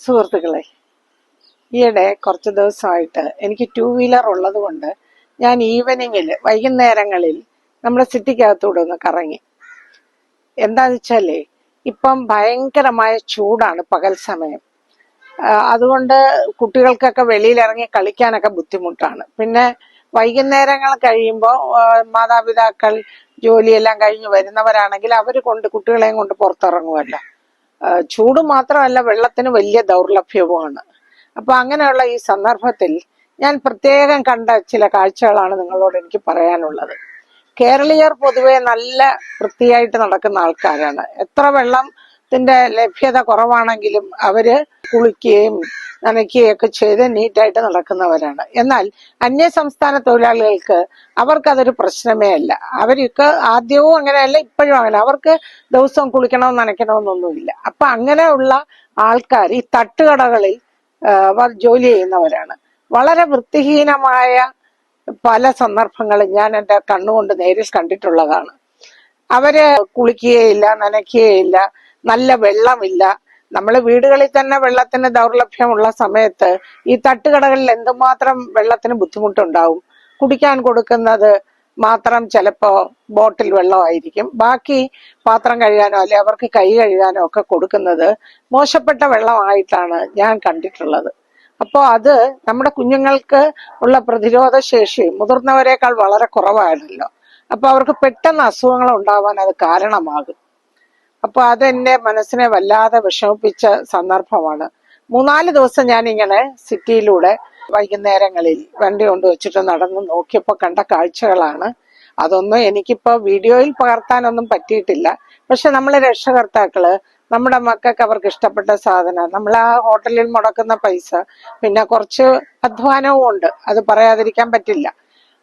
സുഹൃത്തുക്കളെ, ഈയിടെ കുറച്ച് ദിവസമായിട്ട് എനിക്ക് ടൂ വീലർ ഉള്ളത് കൊണ്ട് ഞാൻ വൈകുന്നേരങ്ങളിൽ നമ്മുടെ സിറ്റിക്കകത്തൂടെ ഒന്ന് കറങ്ങി. എന്താന്ന് വെച്ചാലേ, ഇപ്പം ഭയങ്കരമായ ചൂടാണ് പകൽ സമയം. അതുകൊണ്ട് കുട്ടികൾക്കൊക്കെ വെളിയിലിറങ്ങി കളിക്കാനൊക്കെ ബുദ്ധിമുട്ടാണ്. പിന്നെ വൈകുന്നേരങ്ങൾ കഴിയുമ്പോൾ മാതാപിതാക്കൾ ജോലിയെല്ലാം കഴിഞ്ഞ് വരുന്നവരാണെങ്കിൽ കുട്ടികളെയും കൊണ്ട് പുറത്തിറങ്ങുമല്ലോ. ചൂട് മാത്രമല്ല, വെള്ളത്തിന് വലിയ ദൗർലഭ്യവുമാണ്. അപ്പൊ അങ്ങനെയുള്ള ഈ സന്ദർഭത്തിൽ ഞാൻ പ്രത്യേകം കണ്ട ചില കാഴ്ചകളാണ് നിങ്ങളോട് എനിക്ക് പറയാനുള്ളത്. കേരളീയർ പൊതുവെ നല്ല വൃത്തിയായിട്ട് നടക്കുന്ന ആൾക്കാരാണ്. എത്ര വെള്ളത്തിന്റെ ലഭ്യത കുറവാണെങ്കിലും അവര് കുളിക്കുകയും നനയ്ക്കുകയും ഒക്കെ ചെയ്ത് നീറ്റായിട്ട് നടക്കുന്നവരാണ്. എന്നാൽ അന്യ സംസ്ഥാന തൊഴിലാളികൾക്ക് അവർക്കതൊരു പ്രശ്നമേ അല്ല. അവർക്ക് ആദ്യവും അങ്ങനെയല്ല, ഇപ്പോഴും അങ്ങനെ. അവർക്ക് ദിവസവും കുളിക്കണമെന്ന് നനയ്ക്കണമെന്നൊന്നുമില്ല. അപ്പൊ അങ്ങനെയുള്ള ആൾക്കാർ ഈ തട്ടുകടകളിൽ ജോലി ചെയ്യുന്നവരാണ്. വളരെ വൃത്തിഹീനമായ പല സന്ദർഭങ്ങളും ഞാൻ എൻ്റെ കണ്ണുകൊണ്ട് നേരിൽ കണ്ടിട്ടുള്ളതാണ്. അവര് കുളിക്കുകയില്ല, നനയ്ക്കുകയില്ല, നല്ല വെള്ളമില്ല. നമ്മള് വീടുകളിൽ തന്നെ വെള്ളത്തിന് ദൗർലഭ്യമുള്ള സമയത്ത് ഈ തട്ടുകടകളിൽ എന്തുമാത്രം വെള്ളത്തിന് ബുദ്ധിമുട്ടുണ്ടാവും. കുടിക്കാൻ കൊടുക്കുന്നത് മാത്രം ചിലപ്പോ ബോട്ടിൽ വെള്ളമായിരിക്കും. ബാക്കി പാത്രം കഴുകാനോ അല്ലെ അവർക്ക് കൈ കഴുകാനോ ഒക്കെ കൊടുക്കുന്നത് മോശപ്പെട്ട വെള്ളമായിട്ടാണ് ഞാൻ കണ്ടിട്ടുള്ളത്. അപ്പോൾ അത് നമ്മുടെ കുഞ്ഞുങ്ങൾക്ക് ഉള്ള പ്രതിരോധ ശേഷി മുതിർന്നവരെക്കാൾ വളരെ കുറവാണല്ലോ. അപ്പൊ അവർക്ക് പെട്ടെന്ന് അസുഖങ്ങൾ ഉണ്ടാവാൻ അത് കാരണമാകും. അപ്പൊ അതെന്റെ മനസ്സിനെ വല്ലാതെ വിഷമിപ്പിച്ച സന്ദർഭമാണ്. 3-4 ദിവസം ഞാൻ ഇങ്ങനെ സിറ്റിയിലൂടെ വൈകുന്നേരങ്ങളിൽ വണ്ടി കൊണ്ടുവച്ചിട്ട് നടന്ന് നോക്കിയപ്പോ കണ്ട കാഴ്ചകളാണ്. അതൊന്നും എനിക്കിപ്പോ വീഡിയോയിൽ പകർത്താനൊന്നും പറ്റിയിട്ടില്ല. പക്ഷെ നമ്മള് രക്ഷകർത്താക്കള് നമ്മുടെ മക്കൾക്ക് അവർക്ക് ഇഷ്ടപ്പെട്ട സാധനം, നമ്മൾ ആ ഹോട്ടലിൽ മുടക്കുന്ന പൈസ, പിന്നെ കുറച്ച് അധ്വാനവും ഉണ്ട്, അത് പറയാതിരിക്കാൻ പറ്റില്ല.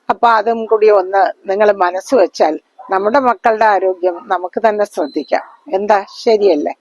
അപ്പൊ അതും കൂടി ഒന്ന് നിങ്ങൾ മനസ്സ് വെച്ചാൽ നമ്മുടെ മക്കളുടെ ആരോഗ്യം നമുക്ക് തന്നെ ശ്രദ്ധിക്കാം. എന്താ, ശരിയല്ലേ?